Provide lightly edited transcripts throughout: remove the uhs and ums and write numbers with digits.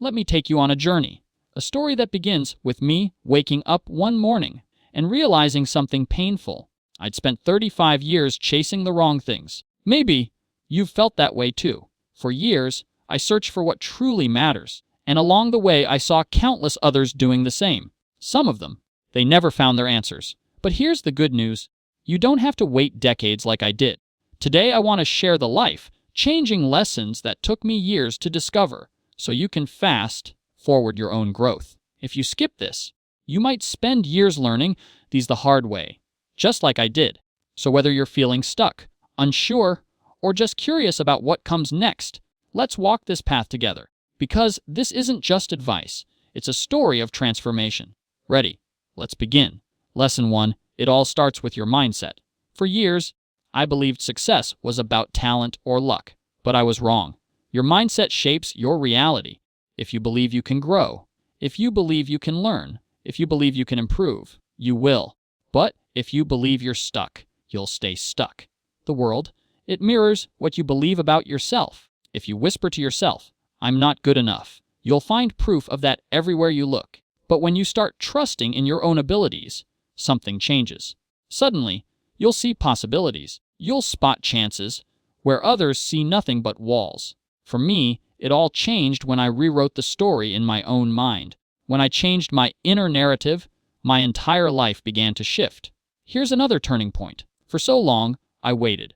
let me take you on a journey. A story that begins with me waking up one morning and realizing something painful. I'd spent 35 years chasing the wrong things. Maybe you've felt that way too. For years, I searched for what truly matters, and along the way I saw countless others doing the same. Some of them, they never found their answers. But here's the good news. You don't have to wait decades like I did. Today I want to share the life-changing lessons that took me years to discover, so you can fast forward your own growth. If you skip this, you might spend years learning these the hard way, just like I did. So whether you're feeling stuck, unsure, or just curious about what comes next, let's walk this path together. Because this isn't just advice, it's a story of transformation. Ready? Let's begin. Lesson 1. It all starts with your mindset. For years, I believed success was about talent or luck, but I was wrong. Your mindset shapes your reality. If you believe you can grow, if you believe you can learn, if you believe you can improve, you will. But if you believe you're stuck, you'll stay stuck. The world, it mirrors what you believe about yourself. If you whisper to yourself, "I'm not good enough," you'll find proof of that everywhere you look. But when you start trusting in your own abilities, something changes. Suddenly, you'll see possibilities. You'll spot chances where others see nothing but walls. For me, it all changed when I rewrote the story in my own mind. When I changed my inner narrative, my entire life began to shift. Here's another turning point. For so long, I waited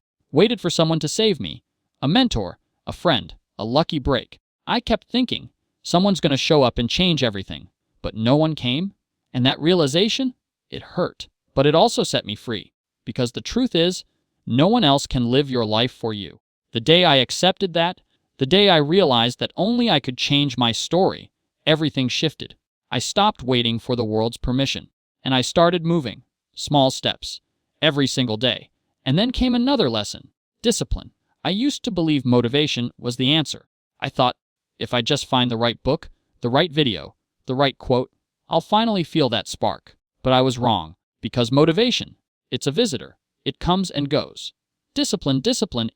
for someone to save me. A mentor, a friend, a lucky break. I kept thinking, someone's going to show up and change everything. But no one came, and that realization, it hurt. But it also set me free. Because the truth is, no one else can live your life for you. The day I accepted that, the day I realized that only I could change my story, everything shifted. I stopped waiting for the world's permission, and I started moving. Small steps, every single day. And then came another lesson, discipline. I used to believe motivation was the answer. I thought, if I just find the right book, the right video, the right quote, I'll finally feel that spark. But I was wrong, because motivation, it's a visitor. It comes and goes. Discipline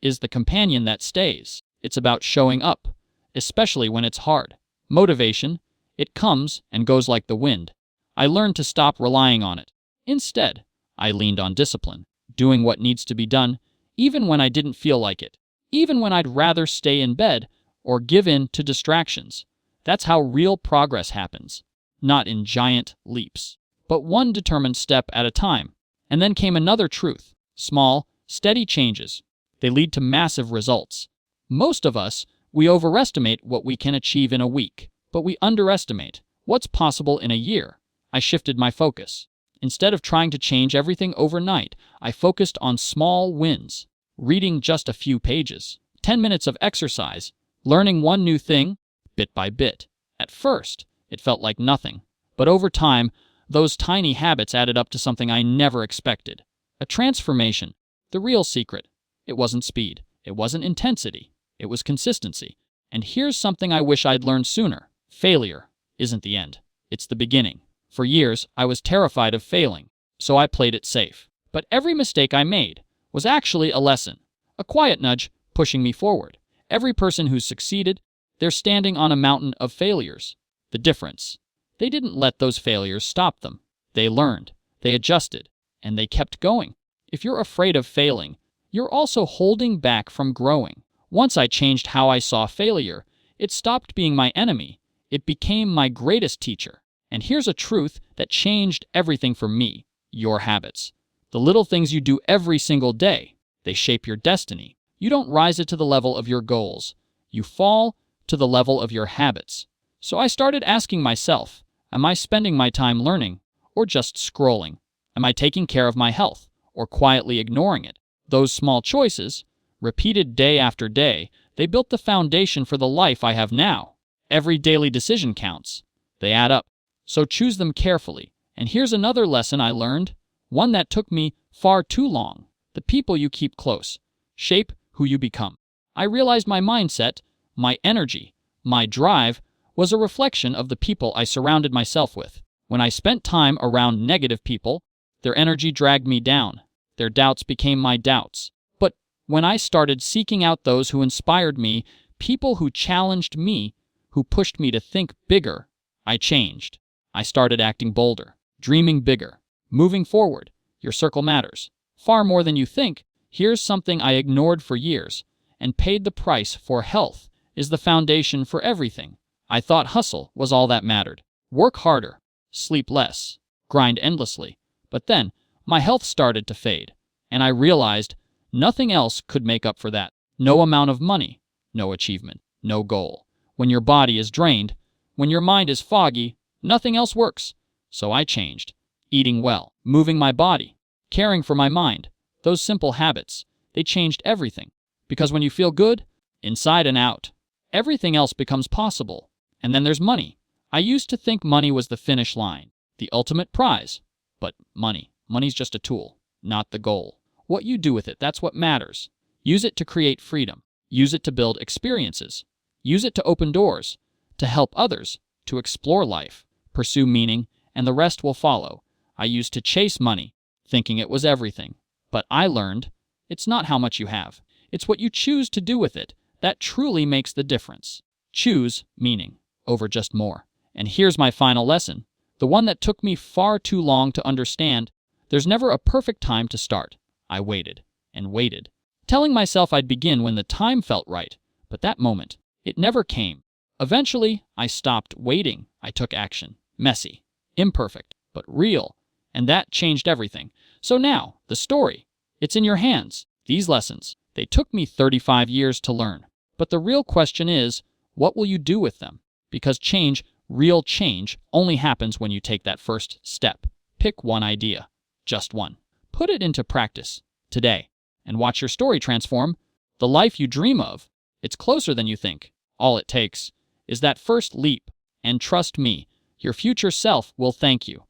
is the companion that stays. It's about showing up, especially when it's hard. Motivation, it comes and goes like the wind. I learned to stop relying on it. Instead, I leaned on discipline, doing what needs to be done, even when I didn't feel like it, even when I'd rather stay in bed or give in to distractions. That's how real progress happens, not in giant leaps, but one determined step at a time. And then came another truth. Small, steady changes. They lead to massive results. Most of us, we overestimate what we can achieve in a week, but we underestimate what's possible in a year. I shifted my focus. Instead of trying to change everything overnight, I focused on small wins. Reading just a few pages, 10 minutes of exercise, learning one new thing, bit by bit. At first, it felt like nothing. But over time, those tiny habits added up to something I never expected. A transformation. The real secret. It wasn't speed. It wasn't intensity. It was consistency. And here's something I wish I'd learned sooner. Failure isn't the end. It's the beginning. For years, I was terrified of failing, so I played it safe. But every mistake I made was actually a lesson, a quiet nudge pushing me forward. Every person who's succeeded, they're standing on a mountain of failures. The difference, they didn't let those failures stop them. They learned, they adjusted, and they kept going. If you're afraid of failing, you're also holding back from growing. Once I changed how I saw failure, it stopped being my enemy. It became my greatest teacher. And here's a truth that changed everything for me: your habits. The little things you do every single day, they shape your destiny. You don't rise it to the level of your goals. You fall to the level of your habits. So I started asking myself, am I spending my time learning or just scrolling? Am I taking care of my health or quietly ignoring it? Those small choices, repeated day after day, they built the foundation for the life I have now. Every daily decision counts. They add up. So choose them carefully. And here's another lesson I learned, one that took me far too long. The people you keep close shape who you become. I realized my mindset, my energy, my drive was a reflection of the people I surrounded myself with. When I spent time around negative people, their energy dragged me down. Their doubts became my doubts. But when I started seeking out those who inspired me, people who challenged me, who pushed me to think bigger. I changed. I started acting bolder, dreaming bigger, moving forward. Your circle matters. Far more than you think. Here's something I ignored for years and paid the price for. Health is the foundation for everything. I thought hustle was all that mattered. Work harder, sleep less, grind endlessly. But then, my health started to fade, and I realized nothing else could make up for that. No amount of money, no achievement, no goal. When your body is drained, when your mind is foggy, nothing else works. So I changed. Eating well, moving my body, caring for my mind. Those simple habits, they changed everything. Because when you feel good, inside and out, everything else becomes possible. And then there's money. I used to think money was the finish line, the ultimate prize. But money's just a tool, not the goal. What you do with it, that's what matters. Use it to create freedom. Use it to build experiences. Use it to open doors, to help others, to explore life, pursue meaning, and the rest will follow. I used to chase money, thinking it was everything. But I learned, it's not how much you have. It's what you choose to do with it that truly makes the difference. Choose meaning over just more. And here's my final lesson, the one that took me far too long to understand. There's never a perfect time to start. I waited and waited, telling myself I'd begin when the time felt right. But that moment, it never came. Eventually, I stopped waiting. I took action. Messy, imperfect, but real. And that changed everything. So now, the story, it's in your hands. These lessons, they took me 35 years to learn. But the real question is, what will you do with them? Because change, real change, only happens when you take that first step. Pick one idea, just one. Put it into practice today and watch your story transform. The life you dream of, it's closer than you think. All it takes is that first leap. And trust me, your future self will thank you.